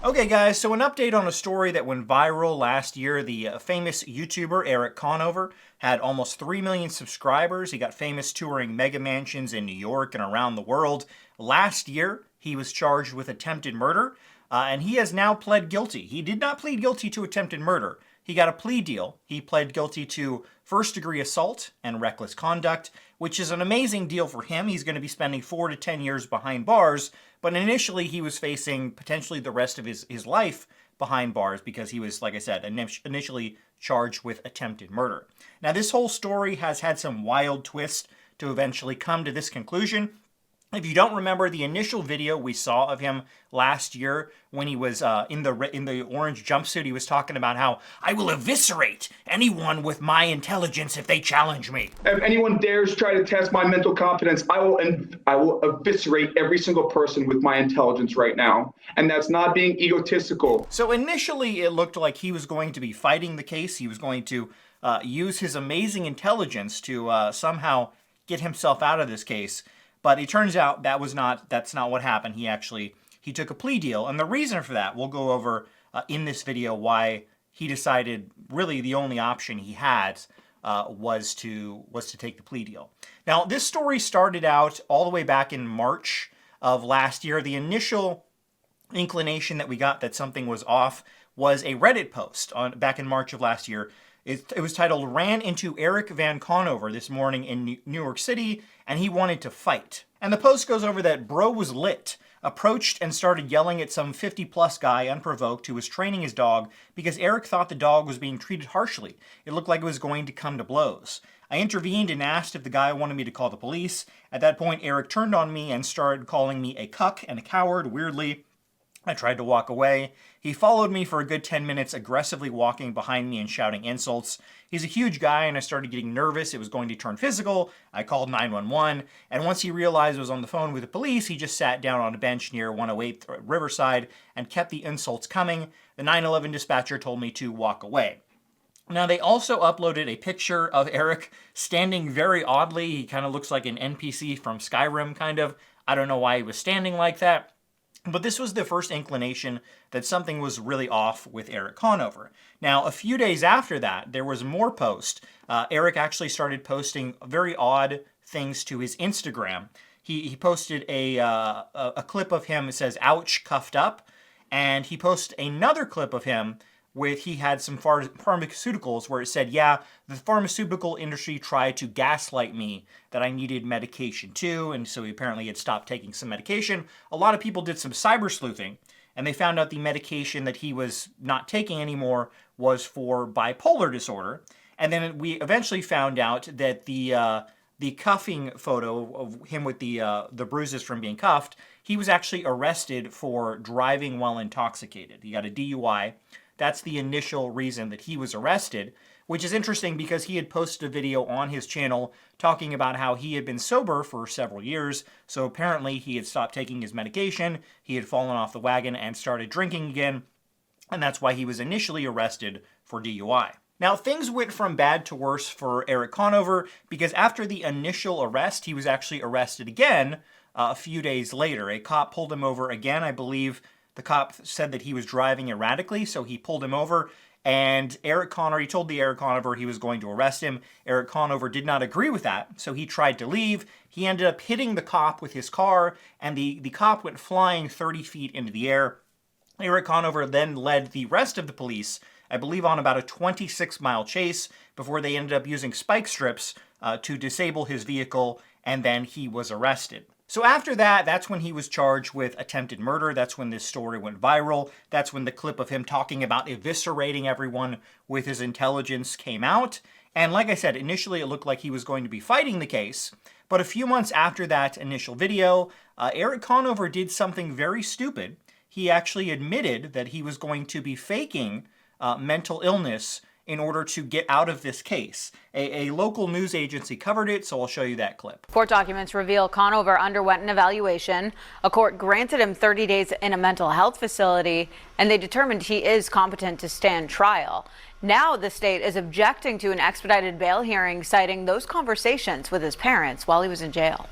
Okay guys, so an update on a story that went viral last year. The famous YouTuber Erik Conover had almost 3 million subscribers. He got famous touring mega mansions in New York and around the world. Last year, he was charged with attempted murder, and he has now pled guilty. He did not plead guilty to attempted murder. He got a plea deal. He pled guilty to first-degree assault and reckless conduct, which is an amazing deal for him. He's going to be spending 4 to 10 years behind bars, but initially he was facing potentially the rest of his life behind bars because he was, like I said, initially charged with attempted murder. Now, this whole story has had some wild twists to eventually come to this conclusion. If you don't remember the initial video we saw of him last year when he was in the orange jumpsuit, he was talking about how I will eviscerate anyone with my intelligence if they challenge me. If anyone dares try to test my mental competence, I will eviscerate every single person with my intelligence right now. And that's not being egotistical. So initially it looked like he was going to be fighting the case. He was going to use his amazing intelligence to somehow get himself out of this case. But it turns out that's not what happened. He took a plea deal, and the reason for that, we'll go over in this video why he decided really the only option he had was to take the plea deal. Now, this story started out all the way back in March of last year. The initial inclination that we got that something was off was a Reddit post back in March of last year. It was titled, "Ran into Erik Van Conover this morning in New York City, and he wanted to fight." And the post goes over that bro was lit, approached and started yelling at some 50-plus guy unprovoked who was training his dog because Erik thought the dog was being treated harshly. It looked like it was going to come to blows. I intervened and asked if the guy wanted me to call the police. At that point, Erik turned on me and started calling me a cuck and a coward, weirdly. I tried to walk away. He followed me for a good 10 minutes, aggressively walking behind me and shouting insults. He's a huge guy, and I started getting nervous. It was going to turn physical. I called 911, and once he realized I was on the phone with the police, he just sat down on a bench near 108 Riverside and kept the insults coming. The 911 dispatcher told me to walk away. Now, they also uploaded a picture of Erik standing very oddly. He kind of looks like an NPC from Skyrim, kind of. I don't know why he was standing like that. But this was the first inclination that something was really off with Erik Conover. Now, a few days after that, there was more posts. Erik actually started posting very odd things to his Instagram. He posted a clip of him that says, "Ouch, cuffed up." And he posted another clip of him he had some pharmaceuticals where it said, yeah, the pharmaceutical industry tried to gaslight me that I needed medication too, and so he apparently had stopped taking some medication. A lot of people did some cyber sleuthing, and they found out the medication that he was not taking anymore was for bipolar disorder. And then we eventually found out that the cuffing photo of him with the bruises from being cuffed, he was actually arrested for driving while intoxicated. He got a DUI. That's the initial reason that he was arrested, which is interesting because he had posted a video on his channel talking about how he had been sober for several years. So apparently he had stopped taking his medication, he had fallen off the wagon and started drinking again, and that's why he was initially arrested for DUI. Now, things went from bad to worse for Erik Conover because after the initial arrest, he was actually arrested again a few days later. A cop pulled him over again, I believe. The cop said that he was driving erratically, so he pulled him over, and he told the Erik Conover he was going to arrest him. Erik Conover did not agree with that, so he tried to leave. He ended up hitting the cop with his car, and the cop went flying 30 feet into the air. Erik Conover then led the rest of the police, I believe, on about a 26-mile chase before they ended up using spike strips to disable his vehicle, and then he was arrested. So after that, that's when he was charged with attempted murder. That's when this story went viral. That's when the clip of him talking about eviscerating everyone with his intelligence came out. And like I said, initially it looked like he was going to be fighting the case. But a few months after that initial video, Erik Conover did something very stupid. He actually admitted that he was going to be faking mental illness in order to get out of this case. A local news agency covered it, so I'll show you that clip. Court documents reveal Conover underwent an evaluation. A court granted him 30 days in a mental health facility, and they determined he is competent to stand trial. Now the state is objecting to an expedited bail hearing, citing those conversations with his parents while he was in jail.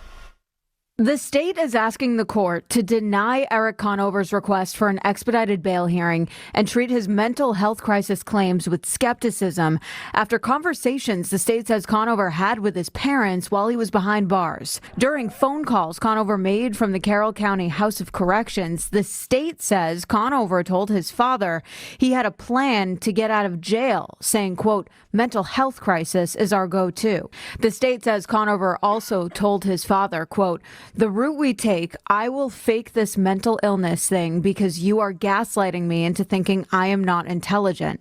The state is asking the court to deny Erik Conover's request for an expedited bail hearing and treat his mental health crisis claims with skepticism after conversations the state says Conover had with his parents while he was behind bars. During phone calls Conover made from the Carroll County House of Corrections, the state says Conover told his father he had a plan to get out of jail, saying, quote, mental health crisis is our go-to. The state says Conover also told his father, quote, the route we take, I will fake this mental illness thing because you are gaslighting me into thinking I am not intelligent.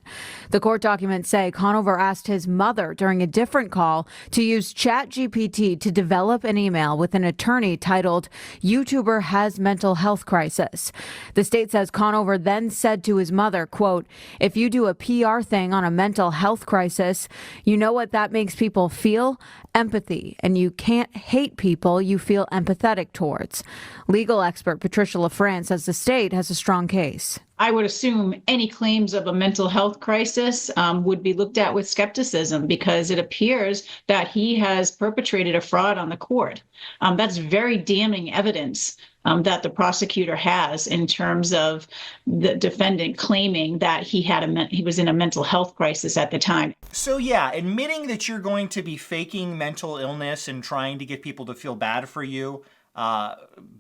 The court documents say Conover asked his mother during a different call to use ChatGPT to develop an email with an attorney titled, YouTuber has mental health crisis. The state says Conover then said to his mother, quote, if you do a PR thing on a mental health crisis, you know what that makes people feel? Empathy. And you can't hate people you feel empathetic towards. Legal expert Patricia LaFrance says the state has a strong case. I would assume any claims of a mental health crisis would be looked at with skepticism because it appears that he has perpetrated a fraud on the court. That's very damning evidence that the prosecutor has in terms of the defendant claiming that he was in a mental health crisis at the time. So yeah, admitting that you're going to be faking mental illness and trying to get people to feel bad for you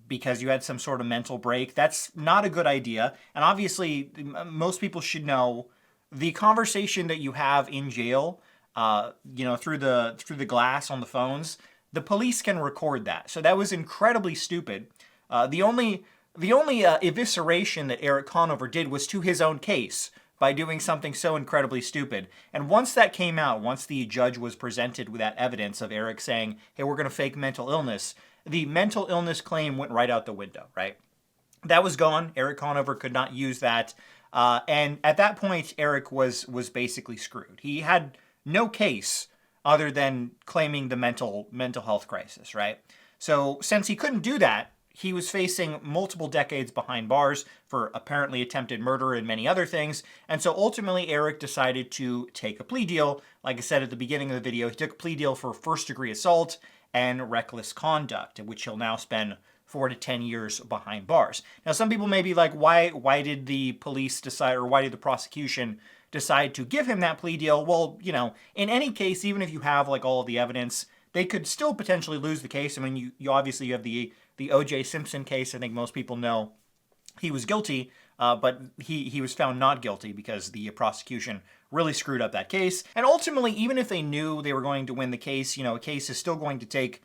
because you had some sort of mental break, that's not a good idea. And obviously, most people should know the conversation that you have in jail, through the glass on the phones. The police can record that. So that was incredibly stupid. The only evisceration that Erik Conover did was to his own case by doing something so incredibly stupid. And once that came out, once the judge was presented with that evidence of Erik saying, hey, we're going to fake mental illness, the mental illness claim went right out the window, right? That was gone. Erik Conover could not use that. And at that point, Erik was basically screwed. He had no case other than claiming the mental health crisis, right? So since he couldn't do that, he was facing multiple decades behind bars for apparently attempted murder and many other things. And so ultimately, Erik decided to take a plea deal. Like I said at the beginning of the video, he took a plea deal for first-degree assault and reckless conduct, in which he'll now spend 4 to 10 years behind bars. Now, some people may be like, why did the police decide, or why did the prosecution decide to give him that plea deal? Well, in any case, even if you have like all of the evidence, they could still potentially lose the case. I mean, you obviously have the O.J. Simpson case. I think most people know he was guilty, but he was found not guilty because the prosecution really screwed up that case. And ultimately, even if they knew they were going to win the case, a case is still going to take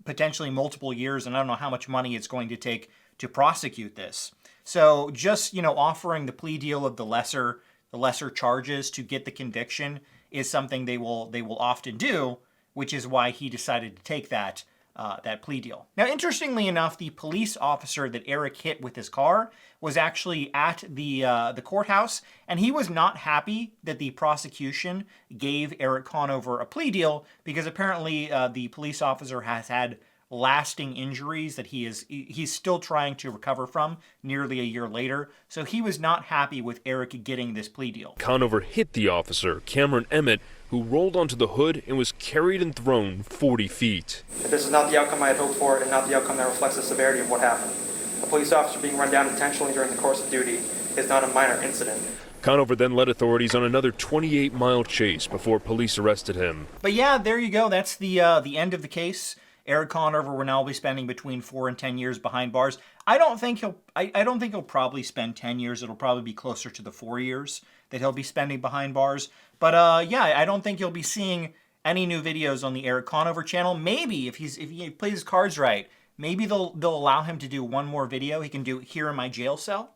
potentially multiple years, and I don't know how much money it's going to take to prosecute this. So just, offering the plea deal of the lesser charges to get the conviction is something they will often do, which is why he decided to take that plea deal. Now, interestingly enough, the police officer that Erik hit with his car was actually at the courthouse, and he was not happy that the prosecution gave Erik Conover a plea deal because apparently the police officer has had lasting injuries that he's still trying to recover from nearly a year later. So he was not happy with Erik getting this plea deal. Conover hit the officer, Cameron Emmett, who rolled onto the hood and was carried and thrown 40 feet. This is not the outcome I had hoped for and not the outcome that reflects the severity of what happened. A police officer being run down intentionally during the course of duty is not a minor incident. Conover then led authorities on another 28-mile chase before police arrested him. But yeah, there you go. That's the end of the case. Erik Conover will now be spending between 4 and 10 years behind bars. I don't think he'll probably spend 10 years. It'll probably be closer to the 4 years that he'll be spending behind bars. But I don't think you'll be seeing any new videos on the Erik Conover channel. Maybe if he plays his cards right, maybe they'll allow him to do one more video. He can do here in my jail cell.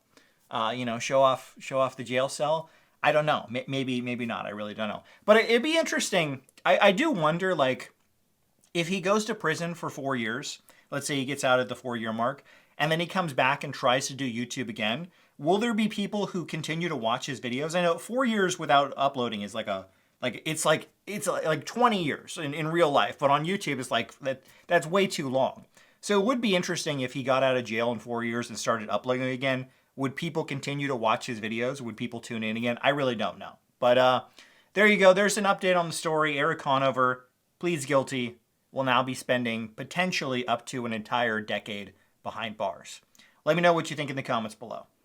Show off the jail cell. I don't know. Maybe not. I really don't know. But it'd be interesting. I do wonder, like, if he goes to prison for 4 years, let's say he gets out at the 4-year mark, and then he comes back and tries to do YouTube again, will there be people who continue to watch his videos? I know 4 years without uploading is it's like 20 years in real life, but on YouTube it's like that's way too long. So it would be interesting if he got out of jail in 4 years and started uploading again. Would people continue to watch his videos? Would people tune in again? I really don't know. But there you go. There's an update on the story. Erik Conover pleads guilty. will now be spending potentially up to an entire decade behind bars. Let me know what you think in the comments below.